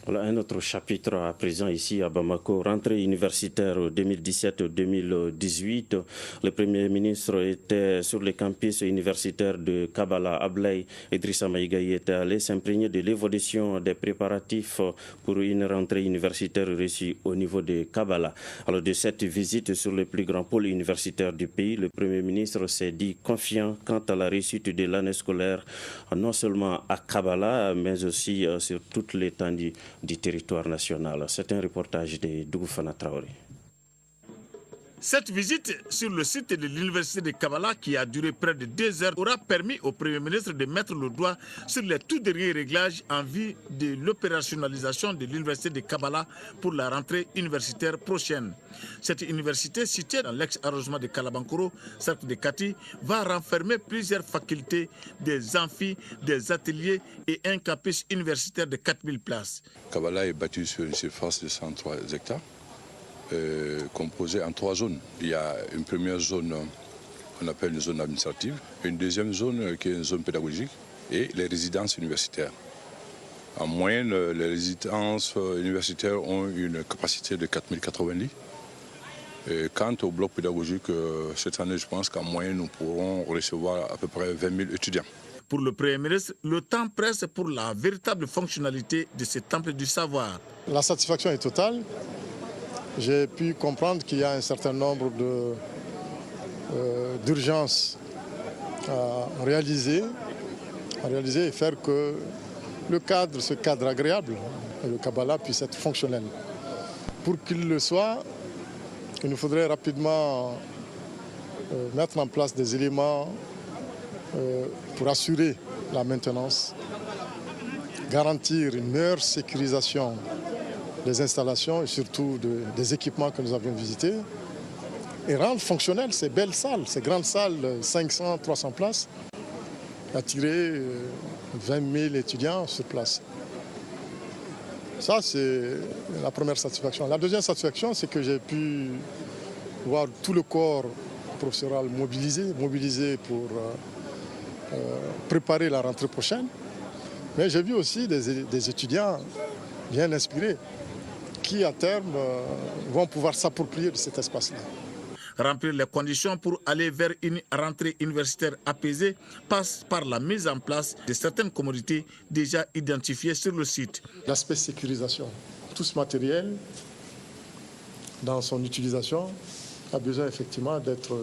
Voilà un autre chapitre à présent ici à Bamako. Rentrée universitaire 2017-2018. Le Premier ministre était sur le campus universitaire de Kabala. Ablaye Idrissa Maïgaï était allé s'imprégner de l'évolution des préparatifs pour une rentrée universitaire réussie au niveau de Kabala. Alors de cette visite sur le plus grand pôle universitaire du pays, le Premier ministre s'est dit confiant quant à la réussite de l'année scolaire, non seulement à Kabala, mais aussi sur toute l'étendue du territoire national. C'est un reportage de Dougoufana Traoré. Cette visite sur le site de l'université de Kabala, qui a duré près de 2 heures, aura permis au Premier ministre de mettre le doigt sur les tout derniers réglages en vue de l'opérationnalisation de l'université de Kabala pour la rentrée universitaire prochaine. Cette université, située dans l'ex-arrondissement de Kalabankoro, cercle de Kati, va renfermer plusieurs facultés, des amphis, des ateliers et un campus universitaire de 4000 places. Kabala est bâti sur une surface de 103 hectares. Composé en 3 zones. Il y a une première zone qu'on appelle une zone administrative, une deuxième zone qui est une zone pédagogique et les résidences universitaires. En moyenne, les résidences universitaires ont une capacité de 4080 lits. Et quant au bloc pédagogique, cette année, je pense qu'en moyenne, nous pourrons recevoir à peu près 20 000 étudiants. Pour le Premier ministre, le temps presse pour la véritable fonctionnalité de ce temple du savoir. La satisfaction est totale. J'ai pu comprendre qu'il y a un certain nombre d'urgences à réaliser et faire que ce cadre agréable, le Kabala, puisse être fonctionnel. Pour qu'il le soit, il nous faudrait rapidement mettre en place des éléments pour assurer la maintenance, garantir une meilleure sécurisation des installations et surtout des équipements que nous avions visités et rendre fonctionnelles ces belles salles, ces grandes salles, 500, 300 places, attirer 20 000 étudiants sur place. Ça, c'est la première satisfaction. La deuxième satisfaction, c'est que j'ai pu voir tout le corps professoral mobilisé pour préparer la rentrée prochaine. Mais j'ai vu aussi des étudiants bien inspirés qui, à terme, vont pouvoir s'approprier de cet espace-là. Remplir les conditions pour aller vers une rentrée universitaire apaisée passe par la mise en place de certaines commodités déjà identifiées sur le site. L'aspect sécurisation, tout ce matériel, dans son utilisation, a besoin effectivement d'être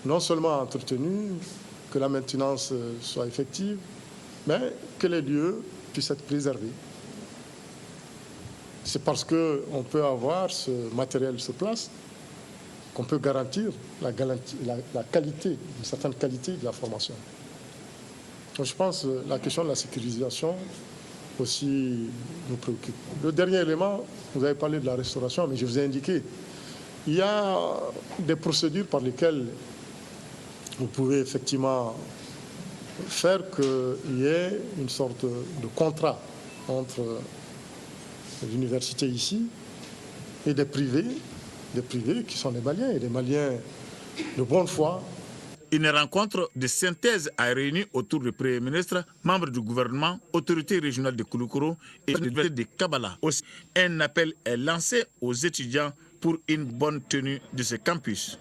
non seulement entretenu, que la maintenance soit effective, mais que les lieux puissent être préservés. C'est parce qu'on peut avoir ce matériel sur place qu'on peut garantir la qualité, une certaine qualité de la formation. Donc je pense que la question de la sécurisation aussi nous préoccupe. Le dernier élément, vous avez parlé de la restauration, mais je vous ai indiqué, il y a des procédures par lesquelles vous pouvez effectivement faire qu'il y ait une sorte de contrat entre l'université ici et des privés qui sont des Maliens et des Maliens de bonne foi. Une rencontre de synthèse a réuni autour du Premier ministre, membres du gouvernement, autorités régionales de Kouloukoro et de l'université de Kabala. Aussi, un appel est lancé aux étudiants pour une bonne tenue de ce campus.